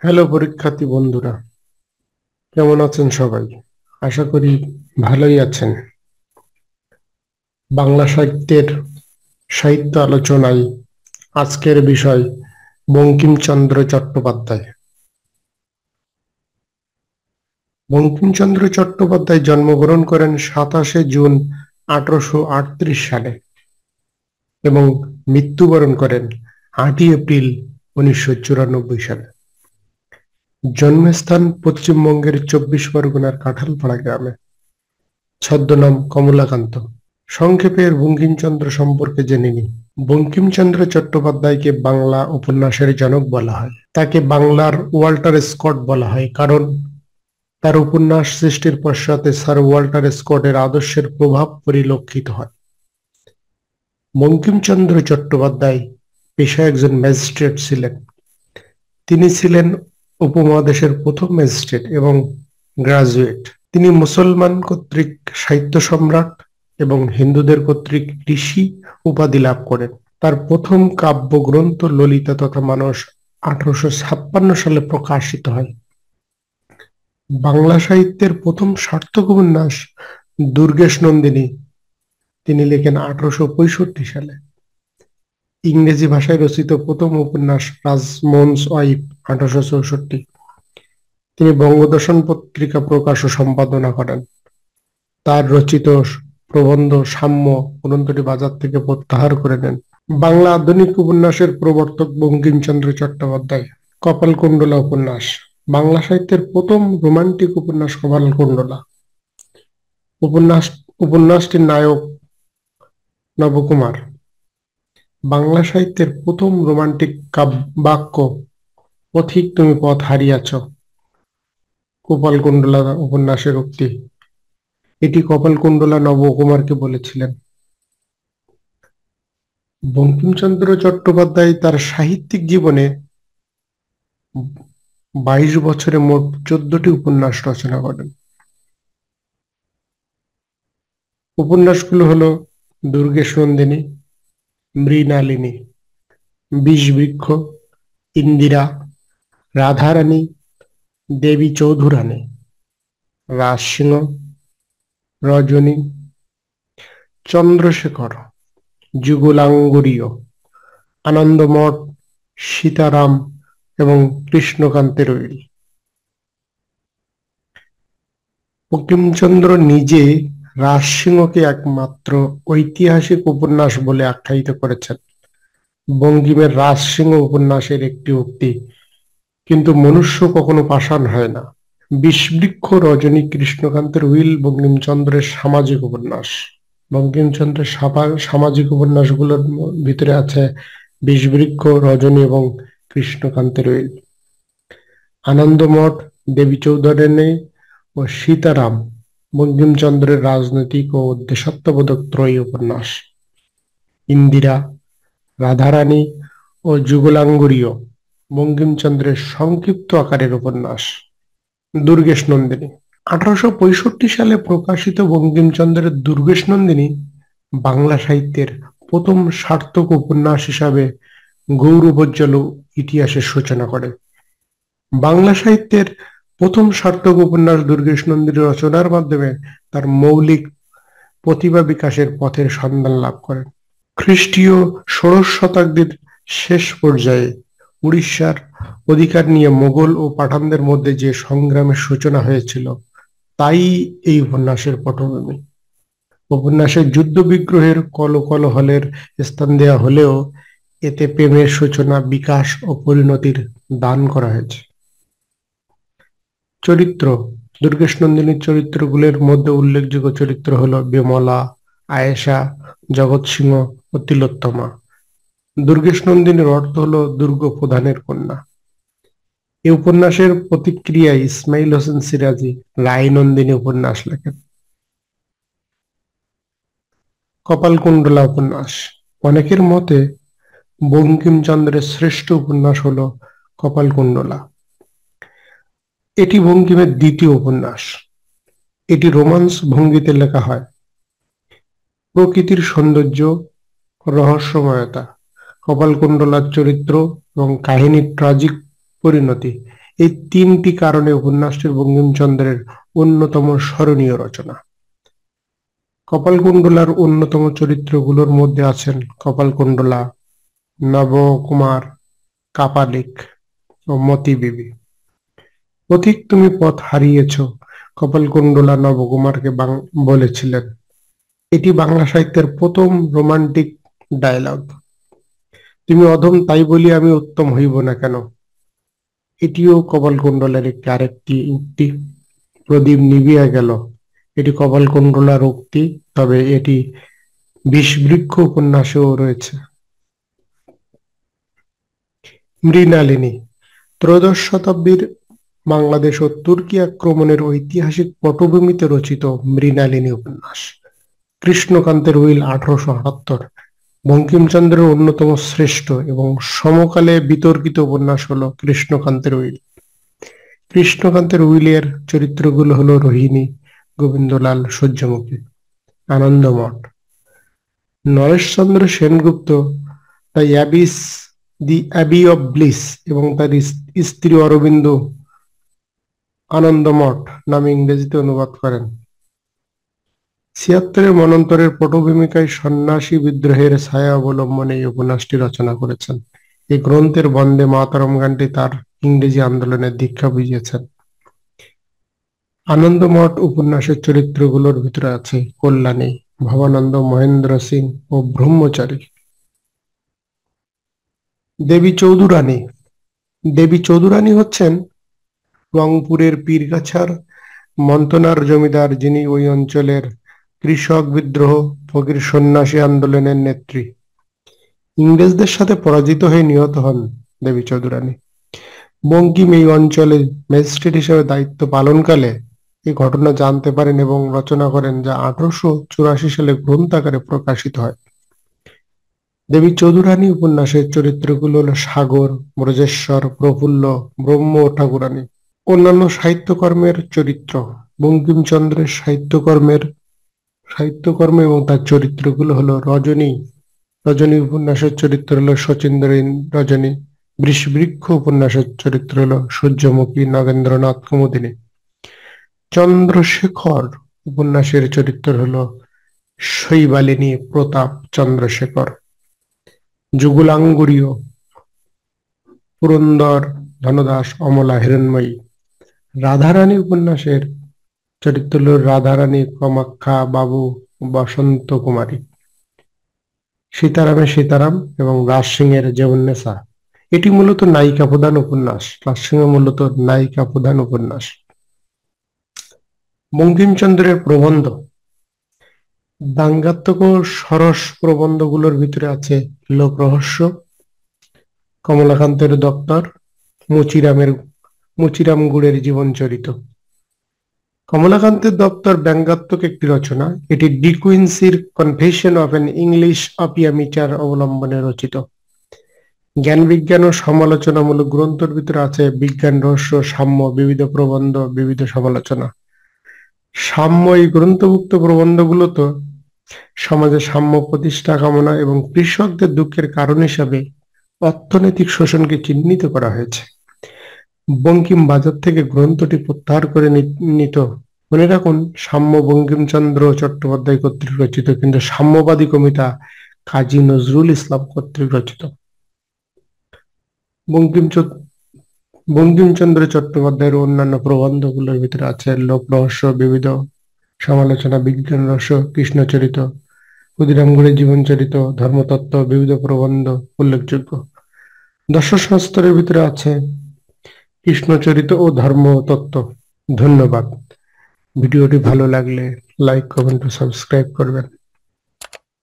Hello পরীক্ষার্থী বন্ধুরা, কেমন আছেন সবাই? আশা করি ভালোই আছেন। বাংলা সাহিত্যের সাহিত্য আলোচনায় আজকের বিষয় বঙ্কিমচন্দ্র চট্টোপাধ্যায়। বঙ্কিমচন্দ্র চট্টোপাধ্যায় জন্মগ্রহণ করেন 27শে জুন 1838 সালে এবং মৃত্যুবরণ করেন 8ই এপ্রিল 1994 সালে। জন্মস্থান পশ্চিমবঙ্গের 24 পরগনার কাঁঠালপাড়া গ্রামে। ছদ্মনাম কমলাকান্ত। সংক্ষেপে এর বঙ্কিমচন্দ্র সম্পর্কে জেনে নিই। বঙ্কিমচন্দ্র চট্টোপাধ্যায়কে বাংলা উপন্যাসের জনক বলা হয়। তাকে বাংলার ওয়াল্টার স্কট বলা হয় কারণ তার উপন্যাস সৃষ্টির পশ্চাতে স্যার ওয়াল্টার স্কটের আদর্শের প্রভাব পরিলক্ষিত হয়। বঙ্কিমচন্দ্র চট্টোপাধ্যায় পেশায় একজন ম্যাজিস্ট্রেট ছিলেন। তিনি ছিলেন উপমহাদেশের প্রথম ম্যাজিস্ট্রেট এবং গ্রাজুয়েট। তিনি মুসলমান কর্তৃক সাহিত্য সম্রাট এবং হিন্দুদের কর্তৃক ঋষি উপাধি লাভ করেন। তার প্রথম কাব্যগ্রন্থ ললিতা তথা মানস 1856 সালে প্রকাশিত হয়। বাংলা সাহিত্যের প্রথম সার্থক উপন্যাস দুর্গেশ নন্দিনী তিনি লেখেন 1865 সালে। ইংরেজি ভাষায় রচিত প্রথম উপন্যাস রাজমোহনস ওয়াইফ 1864। তিনি বঙ্গদর্শন পত্রিকা প্রকাশ ও সম্পাদনা করেন। তার রচিত প্রবন্ধ সাম্য গ্রন্থটি বাজার থেকে প্রত্যাহার করে নেন। বাংলা আধুনিক উপন্যাসের প্রবর্তক বঙ্কিমচন্দ্র চট্টোপাধ্যায়। কপালকুণ্ডলা উপন্যাস বাংলা সাহিত্যের প্রথম রোমান্টিক উপন্যাস কপালকুণ্ডলা। উপন্যাস উপন্যাসটির নায়ক নবকুমার। বাংলা সাহিত্যের প্রথম রোমান্টিক বাক্য পথিক তুমি পথ হারিয়াছ কপালকুণ্ডলা উপন্যাসের উক্তি। এটি কপালকুণ্ডলা নবকুমারকে বলেছিলেন। বঙ্কিমচন্দ্র চট্টোপাধ্যায় তার সাহিত্যিক জীবনে 22 বছরে মোট 14টি উপন্যাস রচনা করেন। উপন্যাসগুলো হলো দুর্গেশ নন্দিনী, মৃণালিনী, বিষবৃক্ষ, ইন্দিরা, রাধারানী, দেবী চৌধুরানী, রাজসিংহ, রজনী, চন্দ্রশেখর, যুগলাঙ্গুরীয়, আনন্দমঠ, সীতারাম এবং কৃষ্ণকান্তের উইল। বঙ্কিমচন্দ্র নিজে রাজসিংহকে একমাত্র ঐতিহাসিক উপন্যাস বলে আখ্যায়িত করেছেন। বঙ্কিমের রাজসিংহ উপন্যাসের একটি উক্তি, কিন্তু মনুষ্য কখনো পাষাণ হয় না। বিষবৃক্ষ, রজনী, কৃষ্ণকান্তের উইল বঙ্কিমচন্দ্রের সামাজিক উপন্যাস। বঙ্কিমচন্দ্রের সামাজিক উপন্যাসগুলোর ভিতরে আছে বিষবৃক্ষ, রজনী এবং কৃষ্ণকান্তের উইল। আনন্দমঠ, দেবী চৌধুরানী ও সীতারাম বঙ্কিমচন্দ্রের রাজনৈতিক ও দেশাত্মবোধক ত্রয়ী উপন্যাস। ইন্দিরা, রাধারানী ও যুগলাঙ্গুরীয় বঙ্কিমচন্দ্রের সংক্ষিপ্ত আকারের উপন্যাস। দুর্গেশ নন্দিনী 1865 সালে প্রকাশিত বঙ্কিমচন্দ্রের দুর্গেশ নন্দিনী বাংলা সাহিত্যের প্রথম সার্থক উপন্যাস হিসাবে গৌরবোজ্জ্বল ইতিহাসের সূচনা করে। বাংলা সাহিত্যের প্রথম সার্থক উপন্যাস দুর্গেশ নন্দিনী রচনার মাধ্যমে তার মৌলিক প্রতিভা বিকাশের পথের সন্ধান লাভ করেন। খ্রিস্টীয় ষোড়শ শতাব্দীর শেষ পর্যায়ে উড়িষ্যার অধিকার নিয়ে মোগল ও পাঠানদের মধ্যে যে সংগ্রামের সূচনা হয়েছিল তাই এই উপন্যাসের পটভূমি। উপন্যাসে যুদ্ধ বিগ্রহের কলকলহলের স্থান দেওয়া হলেও এতে প্রেমের সূচনা, বিকাশ ও পরিণতির দান করা হয়েছে। চরিত্র দুর্গেশ নন্দিনীর চরিত্রগুলোর মধ্যে উল্লেখযোগ্য চরিত্র হলো বিমলা, আয়েশা, জগৎ সিংহ ও তিলোত্তমা। দুর্গেশ নন্দিনীর অর্থ হলো দুর্গ প্রধানের কন্যা। এই উপন্যাসের প্রতিক্রিয়ায় ইসমাইল হোসেন সিরাজি রায় নন্দিনী উপন্যাস লেখেন। কপালকুণ্ডলা উপন্যাস অনেকের মতে বঙ্কিমচন্দ্রের শ্রেষ্ঠ উপন্যাস হলো কপালকুণ্ডলা। এটি বঙ্কিমের দ্বিতীয় উপন্যাস। এটি রোমান্স ভঙ্গিতে লেখা হয়। প্রকৃতির সৌন্দর্য, রহস্যময়তা, কপালকুণ্ডলার চরিত্র এবং কাহিনীর ট্রাজিক পরিণতি এই তিনটি কারণে উপন্যাসটি বঙ্কিমচন্দ্রের অন্যতম স্মরণীয় রচনা। কপালকুণ্ডলার অন্যতম চরিত্রগুলোর মধ্যে আছেন কপালকুণ্ডলা, নবকুমার, কাপালিক ও মতি বিবি। পথিক তুমি পথ হারিয়েছ, কপালকুণ্ডলা নবকুমারকে বলেছিলেন। এটি বাংলা সাহিত্যের প্রথম রোমান্টিক ডায়লগ। তুমি অধম তাই বলি আমি উত্তম হইব না কেন, এটিও কপালকুণ্ডলার আরেকটি উক্তি। প্রদীপ নিভিয়া গেল, এটি কপালকুণ্ডলার উক্তি, তবে এটি বিষবৃক্ষ উপন্যাসেও রয়েছে। মৃণালিনী ত্রয়োদশ শতাব্দীর বাংলাদেশ ও তুর্কি আক্রমণের ঐতিহাসিক পটভূমিতে রচিত মৃণালিনী উপন্যাস। কৃষ্ণকান্তের উইল 1878। বঙ্কিমচন্দ্রের অন্যতম শ্রেষ্ঠ এবং সমকালে বিতর্কিত উপন্যাস হল কৃষ্ণকান্তের উইল। কৃষ্ণকান্তের উইলের চরিত্রগুলো হলো রোহিণী, গোবিন্দলাল, সূর্যমুখী। আনন্দমঠ নরেশচন্দ্র সেনগুপ্ত দি অ্যাবি অব ব্লিস এবং তার স্ত্রী অরবিন্দ আনন্দমঠ নামে ইংরেজিতে অনুবাদ করেন। ৭৬ মন্বন্তরের পটভূমিকায় সন্ন্যাসী বিদ্রোহের ছায়া অবলম্বনে এই উপন্যাসটি রচনা করেছেন। এই গ্রন্থের বন্দে মাতরম গানটি তার ইংরেজি আন্দোলনের দীক্ষা বুঝিয়েছেন। আনন্দমঠ উপন্যাসের চরিত্রগুলোর ভিতরে আছে কল্যাণী, ভবানন্দ, মহেন্দ্র সিং ও ব্রহ্মচারী। দেবী চৌধুরানী হচ্ছেন রংপুরের পীরগাছার মন্তনার জমিদার, যিনি ওই অঞ্চলের কৃষক বিদ্রোহ, ফকির সন্ন্যাসী আন্দোলনের নেত্রী। ইংরেজদের সাথে পরাজিত হয়ে নিহত হন দেবী চৌধুরানী। বঙ্কিম এই অঞ্চলে ম্যাজিস্ট্রেট হিসেবে দায়িত্ব পালনকালে এই ঘটনা জানতে পারেন এবং রচনা করেন, যা 1884 সালে গ্রন্থাকারে প্রকাশিত হয়। দেবী চৌধুরানী উপন্যাসের চরিত্রগুলো হল সাগর, ব্রজেশ্বর, প্রফুল্ল, ব্রহ্ম ও ঠাকুরানী। অন্যান্য সাহিত্যকর্মের চরিত্র। বঙ্কিমচন্দ্রের সাহিত্যকর্ম এবং তার চরিত্রগুলো হলো রজনী উপন্যাসের চরিত্র হলো শচীন্দ্রহীন রজনী। বৃষ-বৃক্ষ উপন্যাসের চরিত্র হলো সূর্যমুখী, নগেন্দ্রনাথ, কুমুদিনী। চন্দ্রশেখর উপন্যাসের চরিত্র হলো শৈবালিনী, প্রতাপ, চন্দ্রশেখর। যুগলাঙ্গুরীয় পুরন্দর, ধনদাস, অমলা, হিরণ্ময়ী। রাধারানী উপন্যাসের চরিত্র হল রাধারানী, কামাখ্যা, বাবু, বসন্ত কুমারী। সীতারাম এবং রাজসিংহের জীবন্নেসা। এটি মূলত নায়িকা প্রধান উপন্যাস। রাজসিংহ মূলত নায়িকা প্রধান উপন্যাস। বঙ্কিমচন্দ্রের প্রবন্ধ। ব্যঙ্গাত্মক ও সরস প্রবন্ধগুলোর ভিতরে আছে লোকরহস্য, কমলাকান্তের দপ্তর, মুচিরাম গুড়ের জীবনচরিত। কমলাকান্তের দপ্তর ব্যঙ্গাত্মক একটি রচনা। এটি ডি কুইন্সির confession of an English opium eater অবলম্বনে রচিত। জ্ঞান বিজ্ঞান ও সমালোচনামূলক গ্রন্থের ভিতরে আছে বিজ্ঞান রহস্য, সাম্য, বিবিধ প্রবন্ধ, বিবিধ সমালোচনা। সাম্য এই গ্রন্থভুক্ত প্রবন্ধগুলোতে সমাজে সাম্য প্রতিষ্ঠা কামনা এবং কৃষকদের দুঃখের কারণ হিসাবে অর্থনৈতিক শোষণকে চিহ্নিত করা হয়েছে। বঙ্কিম বাজার থেকে গ্রন্থটি প্রত্যাহার করে নিত। মনে রাখুন, সাম্য বঙ্কিমচন্দ্র চট্টোপাধ্যায় কর্তৃক রচিত, কিন্তু সাম্যবাদী কবিতা কাজী নজরুল ইসলাম কর্তৃক রচিত। বঙ্কিমচন্দ্র চট্টোপাধ্যায়ের অন্যান্য প্রবন্ধগুলোর ভিতরে আছে লোক রহস্য, বিবিধ সমালোচনা, বিজ্ঞান রহস্য, কৃষ্ণচরিত, ক্ষুদিরাম গুড়ের জীবনচরিত, ধর্মতত্ত্ব, বিবিধ প্রবন্ধ উল্লেখযোগ্য। দর্শনশাস্ত্রের ভিতরে আছে কৃষ্ণচরিত ও ধর্মতত্ত্ব। ধন্যবাদ। ভিডিওটি ভালো লাগলে লাইক, কমেন্ট ও সাবস্ক্রাইব করবেন।